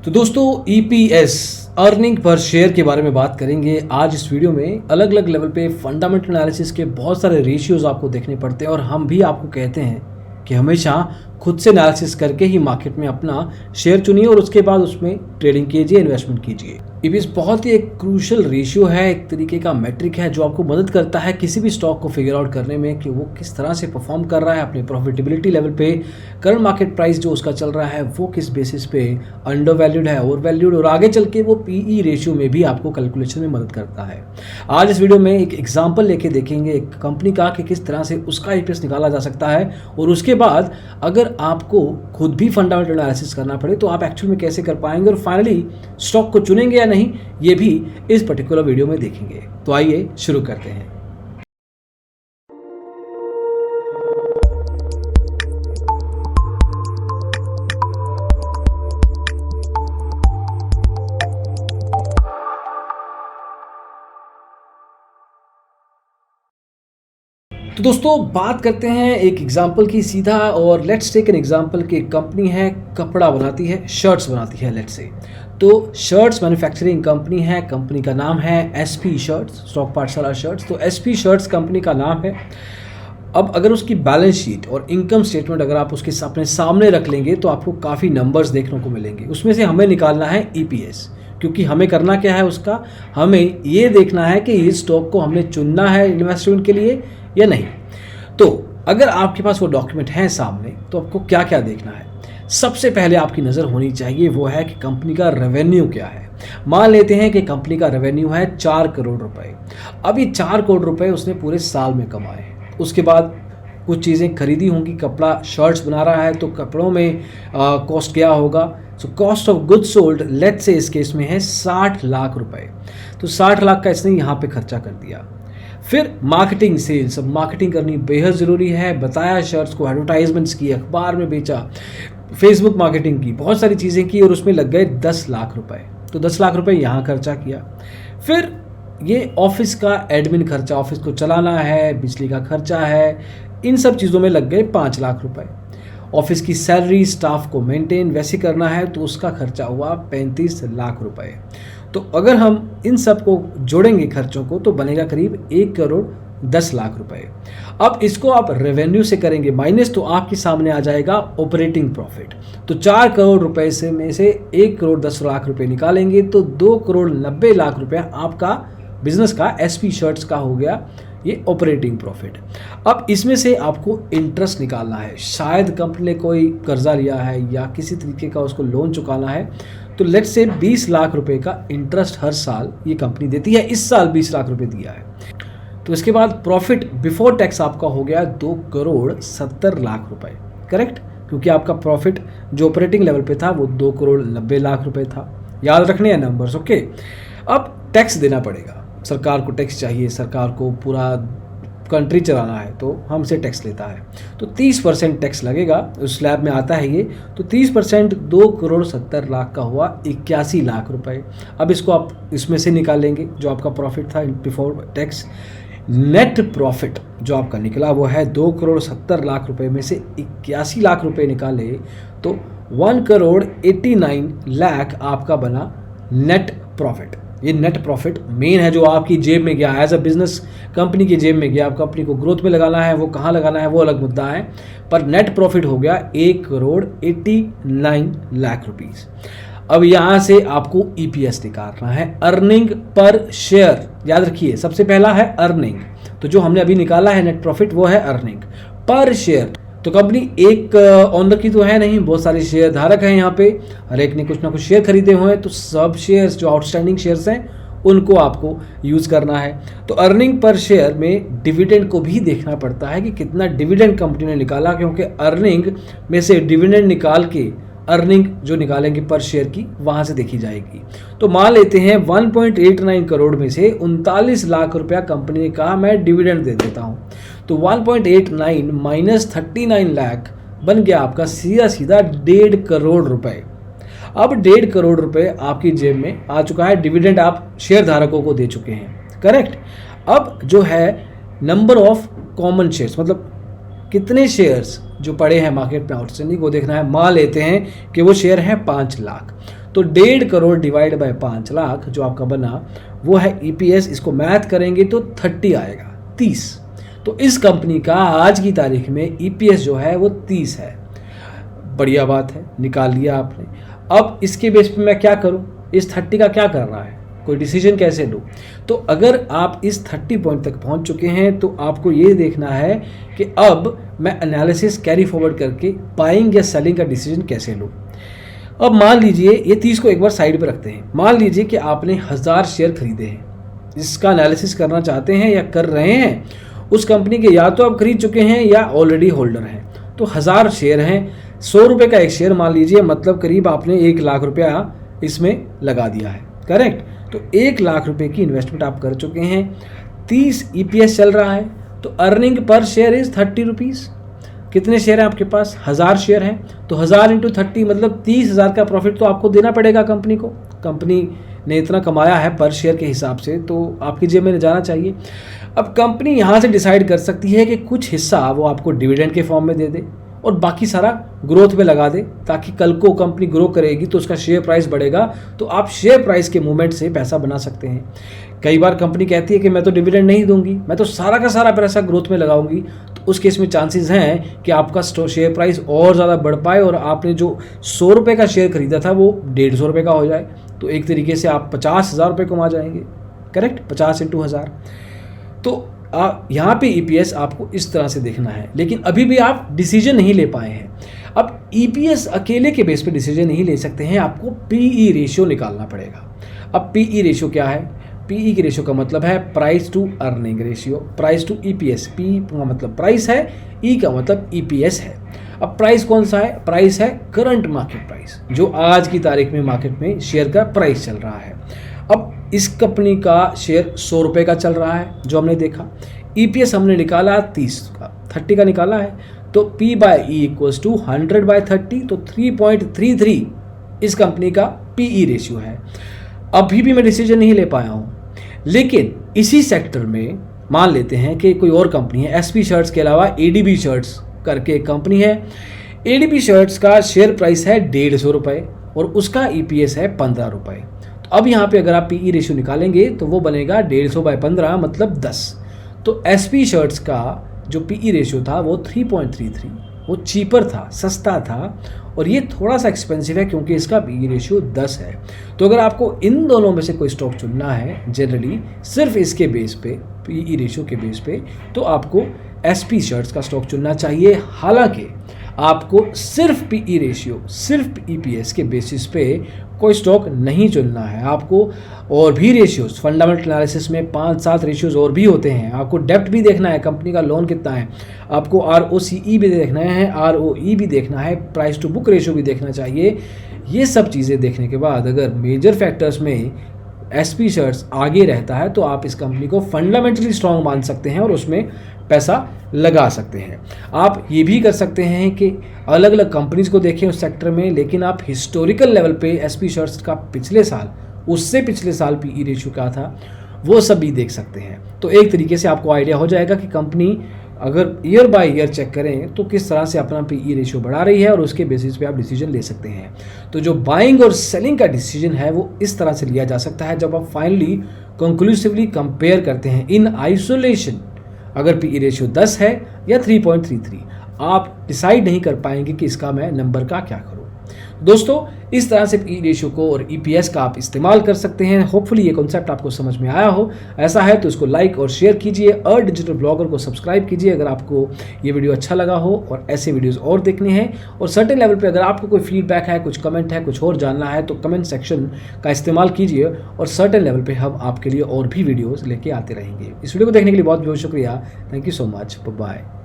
तो दोस्तों EPS earning per share के बारे में बात करेंगे आज इस वीडियो में। अलग अलग लेवल पे फंडामेंटल एनालिसिस के बहुत सारे रेशियोज आपको देखने पड़ते हैं और हम भी आपको कहते हैं कि हमेशा खुद से एनालिसिस करके ही मार्केट में अपना शेयर चुनिए और उसके बाद उसमें ट्रेडिंग कीजिए, इन्वेस्टमेंट कीजिए। ईपीएस बहुत ही एक क्रूशियल रेशियो है, एक तरीके का मैट्रिक है जो आपको मदद करता है किसी भी स्टॉक को फिगर आउट करने में कि वो किस तरह से परफॉर्म कर रहा है अपने प्रॉफिटेबिलिटी लेवल पे। करंट मार्केट प्राइस जो उसका चल रहा है वो किस बेसिस पे अंडर वैल्यूड है, ओवर वैल्यूड, और आगे चल के वो पीई रेशियो में भी आपको कैलकुलेशन में मदद करता है। आज इस वीडियो में एक एग्जाम्पल लेके देखेंगे एक कंपनी का कि किस तरह से उसका ईपीएस निकाला जा सकता है, और उसके बाद अगर आपको खुद भी फंडामेंटल एनालिसिस करना पड़े तो आप एक्चुअल में कैसे कर पाएंगे और फाइनली स्टॉक को चुनेंगे या नहीं, ये भी इस पर्टिकुलर वीडियो में देखेंगे। तो आइए शुरू करते हैं। तो दोस्तों बात करते हैं एक एग्जाम्पल की सीधा, और लेट्स टेक एन एग्जाम्पल की कंपनी है, कपड़ा बनाती है, शर्ट्स बनाती है लेट्स से। तो शर्ट्स मैन्युफैक्चरिंग कंपनी है, कंपनी का नाम है एसपी शर्ट्स, स्टॉक पाठशाला शर्ट्स। तो एसपी शर्ट्स कंपनी का नाम है। अब अगर उसकी बैलेंस शीट और इनकम स्टेटमेंट अगर आप उसके अपने सामने रख लेंगे तो आपको काफ़ी नंबर्स देखने को मिलेंगे। उसमें से हमें निकालना है ईपीएस, क्योंकि हमें करना क्या है उसका, हमें ये देखना है कि इस स्टॉक को हमने चुनना है इन्वेस्टमेंट के लिए या नहीं। तो अगर आपके पास वो डॉक्यूमेंट है सामने तो आपको क्या क्या देखना है। सबसे पहले आपकी नज़र होनी चाहिए वो है कि कंपनी का रेवेन्यू क्या है। मान लेते हैं कि कंपनी का रेवेन्यू है 4 करोड़ रुपए। अब ये 4 करोड़ रुपए उसने पूरे साल में कमाए। उसके बाद कुछ चीज़ें खरीदी होंगी, कपड़ा शर्ट्स बना रहा है तो कपड़ों में कॉस्ट क्या होगा। So cost of goods sold let's say इस केस में है 60 लाख रुपए। तो 60 लाख का इसने यहाँ पे खर्चा कर दिया। फिर मार्केटिंग सेल्स, अब मार्केटिंग करनी बेहद ज़रूरी है। बताया शर्ट्स को, एडवर्टाइजमेंट्स की, अखबार में बेचा, फेसबुक मार्केटिंग की, बहुत सारी चीज़ें की और उसमें लग गए 10 लाख रुपए। तो 10 लाख रुपए यहाँ खर्चा किया। फिर ये ऑफिस का एडमिन खर्चा, ऑफिस को चलाना है, बिजली का खर्चा है, इन सब चीज़ों में लग गए 5 लाख रुपए। ऑफिस की सैलरी, स्टाफ को मेंटेन वैसे करना है तो उसका खर्चा हुआ 35 लाख रुपए। तो अगर हम इन सब को जोड़ेंगे खर्चों को तो बनेगा करीब 1 करोड़ 10 लाख रुपए। अब इसको आप रेवेन्यू से करेंगे माइनस तो आपके सामने आ जाएगा ऑपरेटिंग प्रॉफिट। तो 4 करोड़ रुपए से में से 1 करोड़ 10 लाख रुपए निकालेंगे तो 2 करोड़ 90 लाख रुपए आपका बिजनेस का, एसपी शर्ट्स का हो गया ये ऑपरेटिंग प्रॉफिट। अब इसमें से आपको इंटरेस्ट निकालना है। शायद कंपनी ने कोई कर्जा लिया है या किसी तरीके का उसको लोन चुकाना है, तो लेट्स से 20 लाख रुपए का इंटरेस्ट हर साल ये कंपनी देती है। इस साल 20 लाख रुपए दिया है। तो इसके बाद प्रॉफिट बिफोर टैक्स आपका हो गया 2 करोड़ 70 लाख रुपए, करेक्ट, क्योंकि आपका प्रॉफिट जो ऑपरेटिंग लेवल पे था वो 2 करोड़ 90 लाख रुपए था। याद रखने हैं नंबर्स, ओके। अब टैक्स देना पड़ेगा, सरकार को टैक्स चाहिए, सरकार को पूरा कंट्री चलाना है तो हमसे टैक्स लेता है। तो 30% टैक्स लगेगा, उस स्लैब में आता है ये। तो 30% 2 करोड़ 70 लाख का हुआ 81 लाख रुपए। अब इसको आप इसमें से निकालेंगे जो आपका प्रॉफिट था बिफोर टैक्स। नेट प्रॉफिट जो आपका निकला वो है 2 करोड़ 70 लाख रुपए में से 81 लाख रुपए निकाले तो 1 करोड़ 89 लाख आपका बना नेट प्रॉफिट। ये नेट प्रॉफिट मेन है जो आपकी जेब में गया, एज अ बिजनेस कंपनी की जेब में गया। आप कंपनी को ग्रोथ में लगाना है, वो कहाँ लगाना है वो अलग मुद्दा है, पर नेट प्रॉफिट हो गया 1 करोड़ 89 लाख रुपीस। अब यहाँ से आपको ईपीएस निकालना है, अर्निंग पर शेयर। याद रखिए सबसे पहला है अर्निंग, तो जो हमने अभी निकाला है नेट प्रॉफिट वो है अर्निंग पर शेयर। तो कंपनी एक ओनर की तो है नहीं, बहुत सारे शेयर धारक हैं यहाँ पे, हर एक ने कुछ ना कुछ शेयर खरीदे हुए हैं। तो सब शेयर्स जो आउटस्टैंडिंग शेयर्स हैं उनको आपको यूज़ करना है। तो अर्निंग पर शेयर में डिविडेंड को भी देखना पड़ता है कि कितना डिविडेंड कंपनी ने निकाला, क्योंकि अर्निंग में से डिविडेंड निकाल के अर्निंग जो निकालेंगे पर शेयर की वहाँ से देखी जाएगी। तो मान लेते हैं 1.89 करोड़ में से 39 लाख रुपया कंपनी ने कहा मैं डिविडेंड दे देता हूँ। तो 1.89 माइनस 39 लाख बन गया आपका सीधा सीधा 1.5 करोड़ रुपए। अब 1.5 करोड़ रुपए आपकी जेब में आ चुका है, डिविडेंड आप शेयर धारकों को दे चुके हैं, करेक्ट। अब जो है नंबर ऑफ कॉमन शेयर्स, मतलब कितने शेयर्स जो पड़े हैं मार्केट में आउटस्टैंडिंग, वो देखना है। मान लेते हैं कि वो शेयर है 5 लाख, तो 1.5 करोड़ डिवाइड बाय 5 लाख जो आपका बना वो है ईपीएस। इसको मैथ करेंगे तो 30 आएगा, 30। तो इस कंपनी का आज की तारीख में ईपीएस जो है वो 30 है। बढ़िया बात है, निकाल लिया आपने। अब इसके बेस पे मैं क्या करूं, इस 30 का क्या करना है, कोई डिसीजन कैसे लूं? तो अगर आप इस 30 पॉइंट तक पहुंच चुके हैं तो आपको ये देखना है कि अब मैं एनालिसिस कैरी फॉरवर्ड करके बाइंग या सेलिंग का डिसीजन कैसे लूं। अब मान लीजिए ये 30 को एक बार साइड पे रखते हैं। मान लीजिए कि आपने 1000 शेयर खरीदे हैं, जिसका एनालिसिस करना चाहते हैं या कर रहे हैं उस कंपनी के, या तो आप खरीद चुके हैं या ऑलरेडी होल्डर हैं। तो 1000 शेयर हैं, 100 रुपये का एक शेयर मान लीजिए, मतलब करीब आपने 1 लाख रुपया इसमें लगा दिया है, करेक्ट। तो 1 लाख रुपए की इन्वेस्टमेंट आप कर चुके हैं, 30 ईपीएस चल रहा है, तो earning per share is 30 rupees. कितने शेयर हैं आपके पास? 1000 शेयर हैं, तो 1000 इंटू 30 मतलब 30,000 का प्रॉफिट तो आपको देना पड़ेगा कंपनी को। कंपनी ने इतना कमाया है पर शेयर के हिसाब से, तो आपकी जेब में जाना चाहिए। अब कंपनी यहाँ से डिसाइड कर सकती है कि कुछ हिस्सा वो आपको डिविडेंड के फॉर्म में दे दे और बाकी सारा ग्रोथ में लगा दे, ताकि कल को कंपनी ग्रो करेगी तो उसका शेयर प्राइस बढ़ेगा, तो आप शेयर प्राइस के मूवमेंट से पैसा बना सकते हैं। कई बार कंपनी कहती है कि मैं तो डिविडेंड नहीं दूंगी, मैं तो सारा का सारा पैसा ग्रोथ में लगाऊंगी, तो उस केस में चांसेस हैं कि आपका शेयर प्राइस और ज़्यादा बढ़ पाए और आपने जो 100 रुपये का शेयर खरीदा था वो 150 रुपये का हो जाए। तो एक तरीके से आप 50,000 रुपये कमा जाएंगे, करेक्ट, 50 इंटू 1000। तो यहाँ पे ईपीएस आपको इस तरह से देखना है, लेकिन अभी भी आप डिसीजन नहीं ले पाए हैं। अब ईपीएस अकेले के बेस पे डिसीजन नहीं ले सकते हैं, आपको पीई रेशियो निकालना पड़ेगा। अब पीई रेशियो क्या है? पीई की रेशियो का मतलब है price to earning ratio, price to EPS. P का मतलब प्राइस है, ई का मतलब ईपीएस है। अब प्राइस कौन सा है? प्राइस है करंट मार्केट प्राइस, जो आज की तारीख में मार्केट में शेयर का प्राइस चल रहा है। अब इस कंपनी का शेयर 100 रुपये का चल रहा है जो हमने देखा। ईपीएस हमने निकाला 30 का, 30 का निकाला है, तो P by E equals to 100/30, तो 3.33 इस कंपनी का पीई रेशियो है। अभी भी मैं डिसीजन नहीं ले पाया हूँ, लेकिन इसी सेक्टर में मान लेते हैं कि कोई और कंपनी है, एसपी शर्ट्स के अलावा एडीबी शर्ट्स करके एक कंपनी है। एडीबी शर्ट्स का शेयर प्राइस है 150 रुपये और उसका ईपीएस है 15 रुपये। तो अब यहाँ पे अगर आप पीई रेशियो निकालेंगे तो वो बनेगा 150/15 मतलब 10। तो एसपी शर्ट्स का जो पीई रेशियो था वो 3.33, वो चीपर था, सस्ता था, और ये थोड़ा सा एक्सपेंसिव है क्योंकि इसका पीई रेशियो 10 है। तो अगर आपको इन दोनों में से कोई स्टॉक चुनना है जनरली सिर्फ इसके बेस पे, पीई रेशियो के बेस पे, तो आपको एसपी शर्ट्स का स्टॉक चुनना चाहिए। हालांकि आपको सिर्फ पीई रेशियो, सिर्फ ईपीएस के बेसिस पे कोई स्टॉक नहीं चुनना है। आपको और भी रेशियोज, फंडामेंटल एनालिसिस में 5-7 रेशियोज और भी होते हैं। आपको डेप्ट भी देखना है, कंपनी का लोन कितना है, आपको आरओसीई भी देखना है, आरओई भी देखना है, प्राइस टू बुक रेशियो भी देखना चाहिए। ये सब चीज़ें देखने के बाद अगर मेजर फैक्टर्स में एसपी शर्ट्स आगे रहता है तो आप इस कंपनी को फंडामेंटली स्ट्रॉन्ग मान सकते हैं और उसमें पैसा लगा सकते हैं। आप ये भी कर सकते हैं कि अलग अलग कंपनीज को देखें उस सेक्टर में, लेकिन आप हिस्टोरिकल लेवल पे एसपी शर्ट्स का पिछले साल, उससे पिछले साल पीई रेशियो क्या था, वो सब भी देख सकते हैं। तो एक तरीके से आपको आइडिया हो जाएगा कि कंपनी अगर ईयर बाय ईयर चेक करें तो किस तरह से अपना पीई रेशियो बढ़ा रही है और उसके बेसिस पे आप डिसीजन ले सकते हैं। तो जो बाइंग और सेलिंग का डिसीजन है वो इस तरह से लिया जा सकता है जब आप फाइनली कंक्लूसिवली कंपेयर करते हैं इन आइसोलेशन। अगर पीई रेशियो 10 है या 3.33, आप डिसाइड नहीं कर पाएंगे कि इसका मैं नंबर का क्या करूं। दोस्तों, इस तरह से पीई रेशियो को और ईपीएस का आप इस्तेमाल कर सकते हैं। होपफुली ये कॉन्सेप्ट आपको समझ में आया हो। ऐसा है तो इसको लाइक और शेयर कीजिए। डिजिटल ब्लॉगर को सब्सक्राइब कीजिए अगर आपको ये वीडियो अच्छा लगा हो और ऐसे वीडियोस और देखने हैं। और सर्टेन लेवल पे अगर आपको कोई फीडबैक है, कुछ कमेंट है, कुछ और जानना है तो कमेंट सेक्शन का इस्तेमाल कीजिए और सर्टेन लेवल पर हम आपके लिए और भी वीडियोज़ लेके आते रहेंगे। इस वीडियो को देखने के लिए बहुत बहुत शुक्रिया। Thank you so much. Bye.